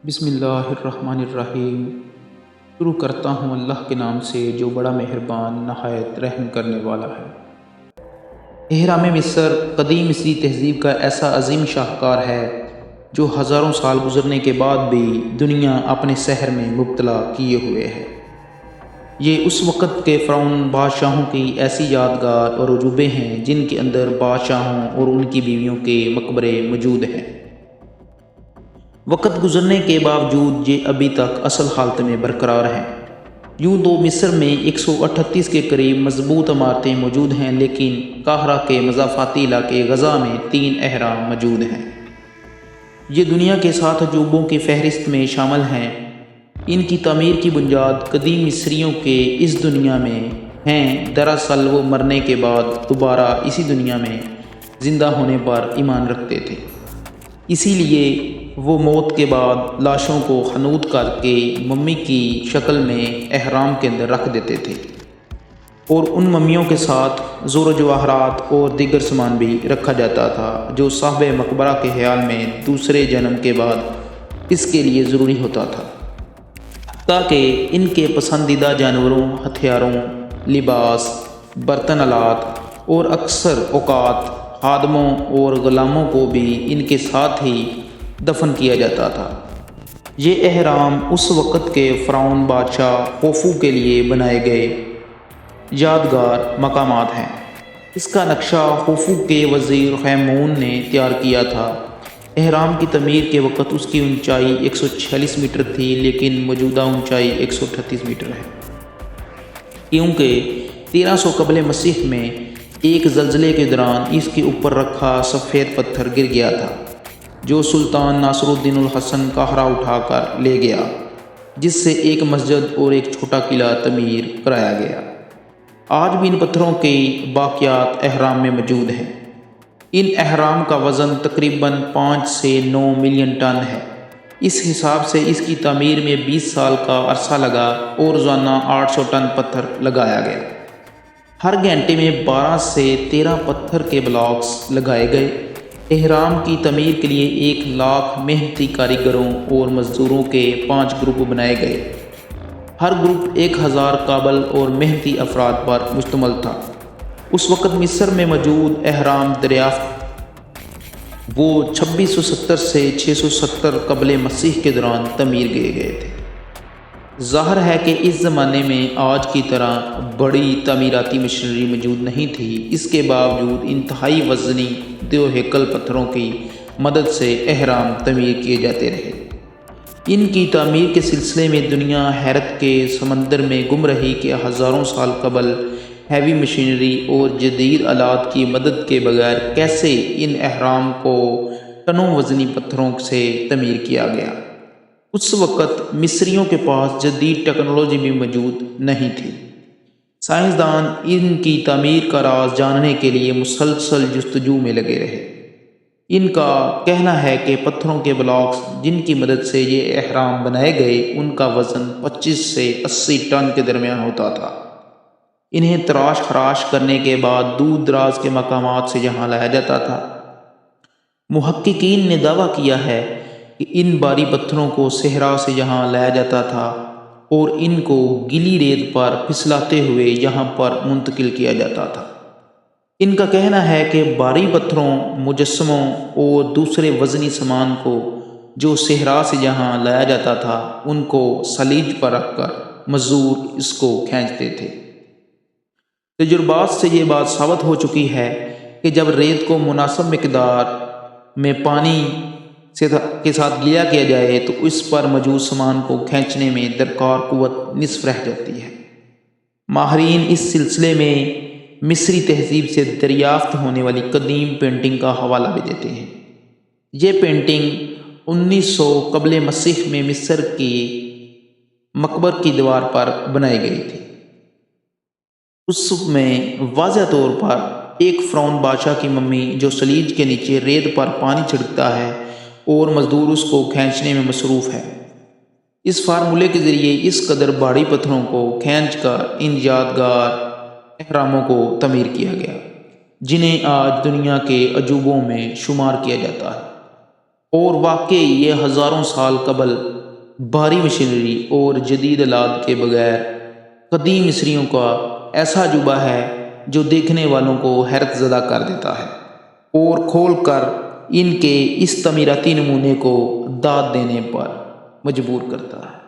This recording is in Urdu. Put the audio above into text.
بسم اللہ الرحمن الرحیم۔ شروع کرتا ہوں اللہ کے نام سے جو بڑا مہربان نہایت رحم کرنے والا ہے۔ اہرام مصر قدیم مصری تہذیب کا ایسا عظیم شاہکار ہے جو ہزاروں سال گزرنے کے بعد بھی دنیا اپنے سحر میں مبتلا کیے ہوئے ہے۔ یہ اس وقت کے فرعون بادشاہوں کی ایسی یادگار اور عجوبے ہیں جن کے اندر بادشاہوں اور ان کی بیویوں کے مقبرے موجود ہیں۔ وقت گزرنے کے باوجود یہ ابھی تک اصل حالت میں برقرار ہیں۔ یوں تو مصر میں 138 کے قریب مضبوط عمارتیں موجود ہیں، لیکن قاہرہ کے مضافاتی علاقے غزہ میں 3 اہرام موجود ہیں۔ یہ دنیا کے 7 عجوبوں کی فہرست میں شامل ہیں۔ ان کی تعمیر کی بنیاد قدیم مصریوں کے اس دنیا میں ہیں۔ دراصل وہ مرنے کے بعد دوبارہ اسی دنیا میں زندہ ہونے پر ایمان رکھتے تھے، اسی لیے وہ موت کے بعد لاشوں کو حنوط کر کے ممی کی شکل میں احرام کے اندر رکھ دیتے تھے، اور ان ممیوں کے ساتھ زر و جواہرات اور دیگر سامان بھی رکھا جاتا تھا جو صاحب مقبرہ کے خیال میں دوسرے جنم کے بعد اس کے لیے ضروری ہوتا تھا، تاکہ ان کے پسندیدہ جانوروں، ہتھیاروں، لباس، برتن آلات اور اکثر اوقات خادموں اور غلاموں کو بھی ان کے ساتھ ہی دفن کیا جاتا تھا۔ یہ اہرام اس وقت کے فرعون بادشاہ خوفو کے لیے بنائے گئے یادگار مقامات ہیں۔ اس کا نقشہ خوفو کے وزیر خیمون نے تیار کیا تھا۔ اہرام کی تعمیر کے وقت اس کی اونچائی 146 میٹر تھی، لیکن موجودہ اونچائی 138 میٹر ہے، کیونکہ 1300 قبل مسیح میں ایک زلزلے کے دوران اس کے اوپر رکھا سفید پتھر گر گیا تھا جو سلطان ناصر الدین الحسن قاہرہ اٹھا کر لے گیا، جس سے ایک مسجد اور ایک چھوٹا قلعہ تعمیر کرایا گیا۔ آج بھی ان پتھروں کے باقیات اہرام میں موجود ہیں۔ ان اہرام کا وزن تقریباً 5 سے 9 ملین ٹن ہے۔ اس حساب سے اس کی تعمیر میں 20 سال کا عرصہ لگا اور روزانہ 800 ٹن پتھر لگایا گیا۔ ہر گھنٹے میں 12 سے 13 پتھر کے بلاکس لگائے گئے۔ اہرام کی تعمیر کے لیے 1 لاکھ محنتی کاریگروں اور مزدوروں کے 5 گروپ بنائے گئے۔ ہر گروپ 1000 قابل اور محنتی افراد پر مشتمل تھا۔ اس وقت مصر میں موجود اہرام دریافت وہ 2670 سے 670 قبل مسیح کے دوران تعمیر کیے گئے تھے۔ ظاہر ہے کہ اس زمانے میں آج کی طرح بڑی تعمیراتی مشینری موجود نہیں تھی، اس کے باوجود انتہائی وزنی 2 ہیکل پتھروں کی مدد سے اہرام تعمیر کیے جاتے رہے۔ ان کی تعمیر کے سلسلے میں دنیا حیرت کے سمندر میں گم رہی کہ ہزاروں سال قبل ہیوی مشینری اور جدید آلات کی مدد کے بغیر کیسے ان اہرام کو ٹنوں وزنی پتھروں سے تعمیر کیا گیا۔ اس وقت مصریوں کے پاس جدید ٹیکنالوجی بھی موجود نہیں تھی۔ سائنسدان ان کی تعمیر کا راز جاننے کے لیے مسلسل جستجو میں لگے رہے۔ ان کا کہنا ہے کہ پتھروں کے بلاکس جن کی مدد سے یہ اہرام بنائے گئے، ان کا وزن 25 سے 80 ٹن کے درمیان ہوتا تھا۔ انہیں تراش خراش کرنے کے بعد دور دراز کے مقامات سے یہاں لایا جاتا تھا۔ محققین نے دعویٰ کیا ہے کہ ان بھاری پتھروں کو صحرا سے یہاں لایا جاتا تھا اور ان کو گیلی ریت پر پھسلاتے ہوئے یہاں پر منتقل کیا جاتا تھا۔ ان کا کہنا ہے کہ بھاری پتھروں، مجسموں اور دوسرے وزنی سامان کو جو صحرا سے یہاں لایا جاتا تھا، ان کو سلیج پر رکھ کر مزدور اس کو کھینچتے تھے۔ تجربات سے یہ بات ثابت ہو چکی ہے کہ جب ریت کو مناسب مقدار میں پانی کے ساتھ گیلا کیا جائے تو اس پر موجود سامان کو کھینچنے میں درکار قوت نصف رہ جاتی ہے۔ ماہرین اس سلسلے میں مصری تہذیب سے دریافت ہونے والی قدیم پینٹنگ کا حوالہ بھی دیتے ہیں۔ یہ پینٹنگ 1900 قبل مسیح میں مصر کی مقبر کی دیوار پر بنائی گئی تھی۔ اس میں واضح طور پر ایک فرعون بادشاہ کی ممی جو سلیج کے نیچے ریت پر پانی چھڑکتا ہے اور مزدور اس کو کھینچنے میں مصروف ہے۔ اس فارمولے کے ذریعے اس قدر بھاری پتھروں کو کھینچ کر ان یادگار اہراموں کو تعمیر کیا گیا، جنہیں آج دنیا کے عجوبوں میں شمار کیا جاتا ہے۔ اور واقعی یہ ہزاروں سال قبل بھاری مشینری اور جدید آلات کے بغیر قدیم مصریوں کا ایسا عجوبہ ہے جو دیکھنے والوں کو حیرت زدہ کر دیتا ہے اور کھول کر ان کے اس تعمیراتی نمونے کو داد دینے پر مجبور کرتا ہے۔